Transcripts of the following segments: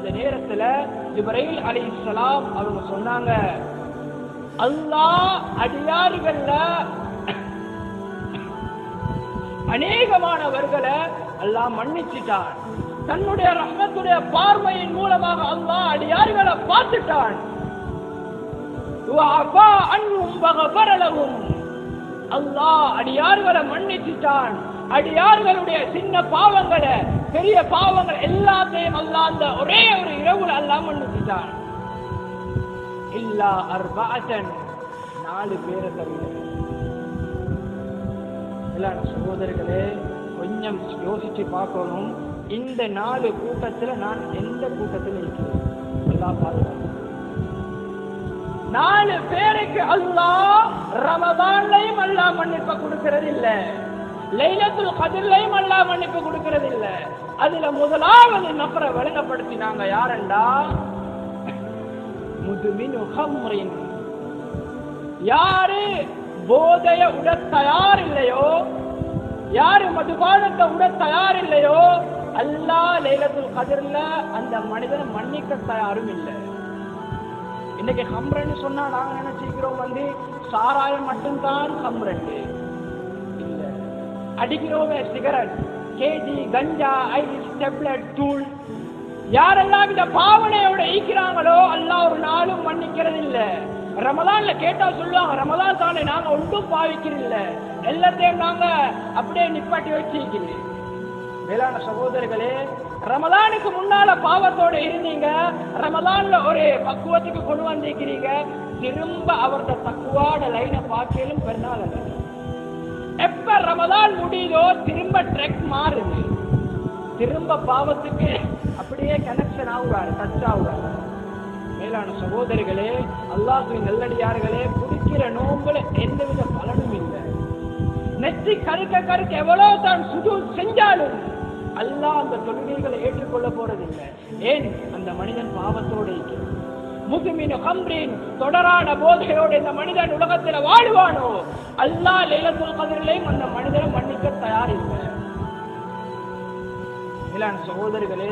அந்த நேரத்துல ஜிப்ரீல் அலைஹிஸ்ஸலாம் அவங்க சொன்னாங்க, அல்லாஹ் அடியார்கள்ல அநேகமானவர்களை அல்லாஹ் மன்னிச்சிட்டான். தன்னுடைய ரஹ்மத்துடைய பார்வையின் மூலமாக அல்லாஹ் அடியார்களை பார்த்துட்டான். அல்லாஹ் அடியார்களை மன்னிச்சிட்டான். அடியார்களுடைய சின்ன பாவங்களை பெரிய பாவங்கள் எல்லாத்தையும் அல்லாஹ் அந்த ஒரே ஒரு இரவுல அல்லாஹ் மன்னிச்சிட்டான். இல்லா அர்பஅத்தன், 4 பேரை தவிர. சகோதரர்களே, கொஞ்சம் யோசிச்சு பார்க்கணும். இந்த 4 கூட்டத்துல நான் எந்த கூட்டத்தில் இருக்கிறேன்? அல்லாஹ் பாதுகாப்பு. 4 பேருக்கு அல்லாஹ் ரமதான்லையும் அல்லாஹ் மன்னிப்பு கொடுக்கிறது இல்ல, லைலத்துல் கத்ர்லையும் அல்லாஹ் மன்னிப்பு கொடுக்கிறது இல்ல. அதுல முதலாவது நபரை வழங்கப்படுத்தினாங்க. யாரெண்டா? முதுமினு ஹம்ரின். யாரு போதைய உட தயார் இல்லையோ, யாரு மதுபானத்தை உட தயார் இல்லையோ, அல்லாஹ் லைலத்துல் கத்ர்ல அந்த மனிதனை மன்னிக்க தயாரும் இல்லை. இன்னைக்கு ஹம்ரன்னு சொன்னா நாங்க நினைச்சிக்கிறோம் சாராயம் மட்டும்தான் ஹம்ரன்னு இல்ல. அடிக்கிறோமே சிகரெட், கேஜி, கஞ்சா, ஐஸ், டெப்லெட், தூள். யாரெல்லாம் இந்த பாவனையோட ஈக்கிறாங்களோ அல்லாஹ் ஒரு நாளும் மன்னிக்கிறது இல்ல. ரமலான்ல கேட்டா சொல்லுவாங்க, ரமலான் தானே நாங்க ஒன்றும் பாவிக்கிறதில்ல, எல்லாத்தையும் நாங்க அப்படியே நிப்பாட்டி வச்சிருக்கிறோம். வேளாண் சகோதரர்களே, ரமலானுக்கு முன்னால பாவத்தோட இருந்தீங்க, ரமலான்ல ஒரு பக்குவத்துக்கு கொண்டு வந்திருக்கிறீங்க, திரும்ப அவரது தக்குவாட லைனை பார்க்கலும் பெருநாள். எப்ப ரமலான் முடியுதோ திரும்ப ட்ரெக் மாறுது, திரும்ப பாவத்துக்கு அப்படியே கனெக்ஷன் ஆகுறாரு, டச் ஆகுறாரு. மேலான சகோதரிகளே, அல்லாஹ்வின் நல்லடியார்களே, குடிக்கிற நோம்புல எந்தவித பலனும் இல்லை. நெற்றி கருக்க கருக்க எவ்வளவு தான் சுஜூத் செஞ்சாலும் அல்லாஹ் அந்த தொழுகைகளை ஏற்றுக்கொள்ள போறதில்லை. ஏன்? அந்த மனிதன் பாவத்தோடு இருக்கிறான். முதுமின் ஹம்ரின், தொடரான போதையோடு இந்த மனிதன் உலகத்தில் வாழ்வானோ அல்லாஹ் லைலத்துல் கத்ரிலையும் அந்த மனிதனை மன்னிக்க தயாரில்லை. சகோதரிகளே,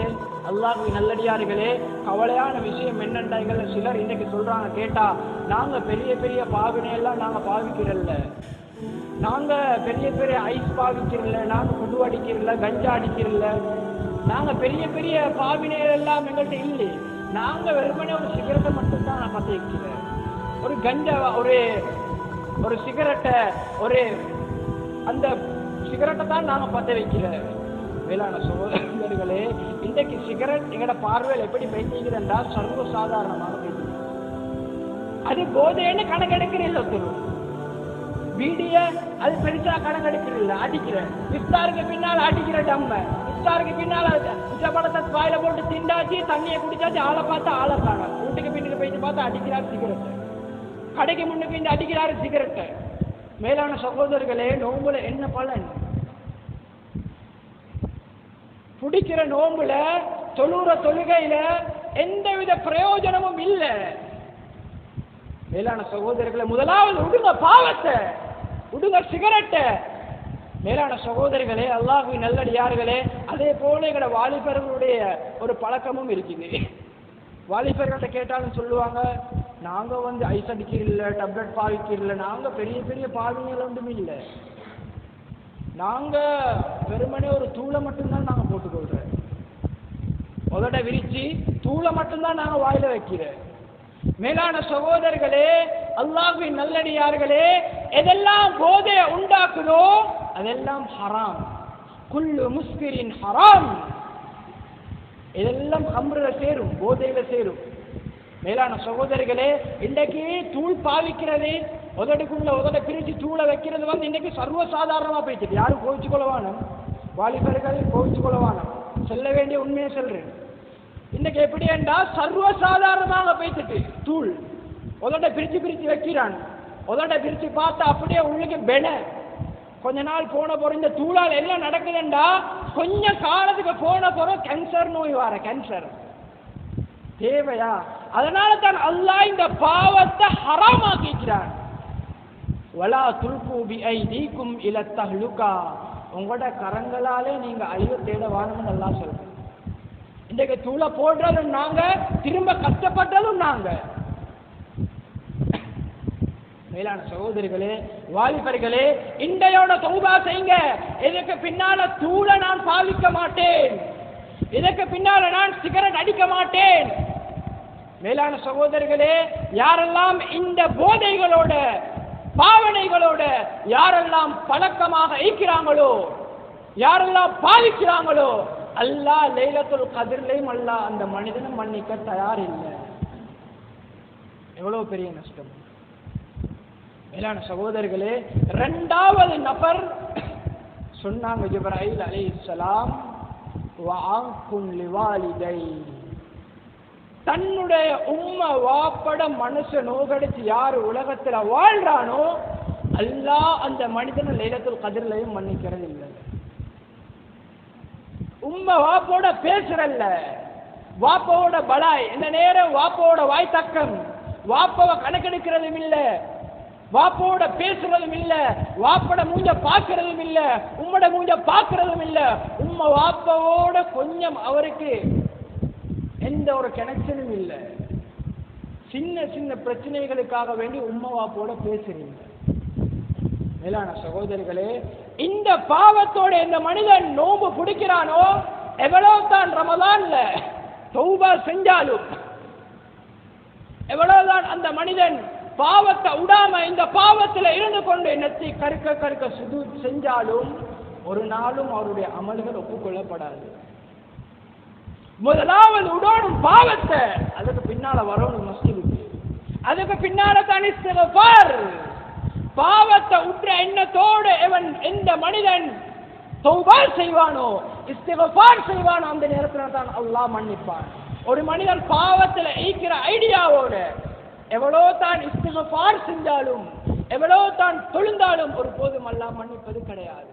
அல்லாஹ்வின் நல்லடியார்களே, கவலையான விஷயம் என்னென்றா, சிலர் இன்னைக்கு சொல்றாங்க, கேட்டா நாங்க பெரிய பெரிய பாவினையெல்லாம் நாங்க பாவிக்கிறல்ல, நாங்க பெரிய பெரிய ஐஸ் பாவிக்கிறல்ல, நாங்க குடு அடிக்கிறல்ல, கஞ்சா அடிக்கிறல்ல, நாங்க பெரிய பெரிய பாவினைகள் எல்லாம் எங்கள்கிட்ட இல்லை, நாங்க வெறுமனே ஒரு சிகரெட்டை மட்டும்தான் நான் பற்ற வைக்கிறேன், ஒரு கஞ்சா, ஒரு சிகரெட்டை, ஒரு அந்த சிகரெட்டை தான் நாங்க பற்ற வைக்கிறேன். வேளாண் சகோதரர்களே, இன்றைக்கு சிகரெட் எங்களோட பார்வையில் எப்படி பேசிக்கிறது என்றால் சர்வ சாதாரணமாக பேசுகிறேன். அது போதைன்னு கணக்கெடுக்கிறீர்கள். ஒருத்தர் வீடிய அது பெருசா கணக்கெடுக்கிறீர்கள், அடிக்கிறேன். இஃப்தாருக்கு பின்னால் அடிக்கிற டம்ம, இஃப்தாருக்கு பின்னால் உச்சப்படத்தை வாயில போட்டு திண்டாச்சு, தண்ணியை குடிச்சாச்சு, ஆளை பார்த்து ஆளை காணும். வீட்டுக்கு பின்னுக்கு போயிட்டு பார்த்து அடிக்கிறார் சிகரெட்டை, கடைக்கு முன்னுக்கு இந்த அடிக்கிறாரு சிகரெட்டை. மேலான சகோதரர்களே, நோம்புல என்ன பலன்? குடிக்கிற நோம்புல, தொழுற தொழுகையில எந்தவித பிரயோஜனமும் இல்லை. மேலான சகோதரர்களை, முதலாவது விடுங்க பாவத்தை, விடுங்க சிகரெட்டை. மேலான சகோதரிகளே, அல்லாஹ்வின் நல்லடியார்களே, அதே போல எங்களோட வாலிபர்களுடைய ஒரு பழக்கமும் இருக்குது. வாலிபர்கள்ட்ட கேட்டாலும் சொல்லுவாங்க, நாங்க ஐஸ் அடிக்கிறதில்ல, டப்லெட் பாவிக்கிறதில்ல, நாங்க பெரிய பெரிய பாவிகள் ஒன்றும் இல்லை, நாங்க வெறுமனே ஒரு தூளை மட்டும்தான் நாங்க போட்டுக்கொள்றோம், உதட விரிச்சு தூளை மட்டும்தான் நாங்க வாயில வைக்கிறோம். மேலான சகோதரர்களே, அல்லாஹ்வின் நல்லடியார்களே, எதெல்லாம் போதைய உண்டாக்குதோ அதெல்லாம் ஹராம். குல்லு முஸ்கிரின் ஹராம். இதெல்லாம் ஹம்ருல சேரும், போதையில சேரும். மேலான சகோதரிகளே, இன்றைக்கு தூள் பாவிக்கிறது, உதடுக்குள்ள உதட பிரிச்சு தூளை வைக்கிறது இன்னைக்கு சர்வசாதாரணமா போயிட்டு, யாரும் கோவிச்சு கொள்ளவானம், வாலிபர்கள் கோவிச்சு கொள்ளவானம், சொல்ல வேண்டிய உண்மையை சொல்றேன். இன்னைக்கு எப்படி என்றால் சர்வசாதாரணமாக போயிட்டு தூள் உதட பிரிச்சு பிரிச்சு வைக்கிறான். உதட பிரிச்சு பார்த்தா அப்படியே உள்ளுக்கு பென. கொஞ்ச நாள் போன போற இந்த தூளால் எல்லாம் நடக்குதுண்டா, கொஞ்ச காலத்துக்கு போன போற கேன்சர் நோய் வர, கேன்சர் தேவையா? அதனால தான் அல்லாஹ் இந்த பாவத்தை ஹராமாக்கிக்கிறான். வலா துல்கு பிஐதீக்கும் இல தஹ்லுகா, உங்களோட கரங்களாலே நீங்க அழிவு தேட வாணும்னு அல்லாஹ் சொல்றான். இன்றைக்கு தூளை போடுறதும் நாங்க, திரும்ப கஷ்டப்பட்டதும் நாங்க. மேலான சகோதரிகளே, வாலிபர்களே, இன்றையோட தௌபா செய்யுங்க. இதற்கு பின்னால தூளை நான் பாவிக்க மாட்டேன், இதற்கு பின்னால நான் சிகரெட் அடிக்க மாட்டேன். மேலான சகோதரிகளே, யாரெல்லாம் இந்த போதைகளோட பாவனைகளோட யாரெல்லாம் பழக்கமாக இருக்கிறாங்களோ, யாரெல்லாம் பாதிக்கிறாங்களோ, அல்லாஹ் லைலத்துல் கத்ர்லயும் அல்லாஹ் அந்த மனிதனை மன்னிக்க தயார் இல்லை. எவ்வளவு பெரிய நஷ்டம். மேலான சகோதரர்களே, இரண்டாவது நபர் சொன்னாங்க ஜிப்ராயில் அலைஹிஸ்ஸலாம், வஅன்குன் லிவாலிதை, தன்னுடைய உம்மா வாப்பட மனசை நோகடிச்சு யாரு உலகத்துல வாழ்றானோ அல்லாஹ் அந்த மனிதனை லைலத்துல் கத்ர்லயும் மன்னிக்கிறது இல்லை. உம்மா வாப்போட பேசுறல்ல, வாப்போட பலாய், இந்த நேரம் வாப்போட வாய் தக்கம், வாப்பவை கணக்கெடுக்கிறதும் இல்ல, வாப்போட பேசுறதும் இல்ல, வாப்பட மூஞ்ச பாக்குறதும் இல்ல, உம்மோட மூஞ்ச பாக்குறதும் இல்ல. உம்மா வாப்பவோட கொஞ்சம் அவருக்கு எந்த ஒரு கனெக்ஷனும் இல்ல. சின்ன சின்ன பிரச்சனைகளுக்காக வேண்டி உம்மா வாப்போட பேசுறீங்க. மேலான சகோதரிகளே, இந்த பாவத்தோட இந்த மனிதன் நோம்பு பிடிக்கிறானோ, எவ்வளவு தான் ரமலான்ல தௌபா செஞ்சாலும், எவ்வளவுதான் அந்த மனிதன் பாவத்தை விடாம இந்த பாவத்துல இருந்து கொண்டு நெத்தி கருக்க கருக்க சுஜூத் செஞ்சாலும் ஒரு நாளும் அவருடைய அமல்கள் ஒப்புக்கொள்ளப்படாது. முதலாவது உடனும் பாவத்தை, அதுக்கு பின்னால வரணும் மஸ்ஜிதுக்கு, அதுக்கு பின்னால தான் இஸ்திக்ஃபார். பாவத்தை உற்ற எண்ணத்தோடு எந்த மனிதன் தௌபா செய்வானோ, இஸ்திக்ஃபார் செய்வானோ, அந்த நேரத்தில் தான் அல்லாஹ் மன்னிப்பான். ஒரு மனிதன் பாவத்தில் ஈக்கிற ஐடியாவோட எவ்வளோ தான் இஸ்திக்ஃபார் செஞ்சாலும், எவ்வளோ தான் தொழுந்தாலும் ஒரு போதும் அல்லாஹ் மன்னிப்பது கிடையாது.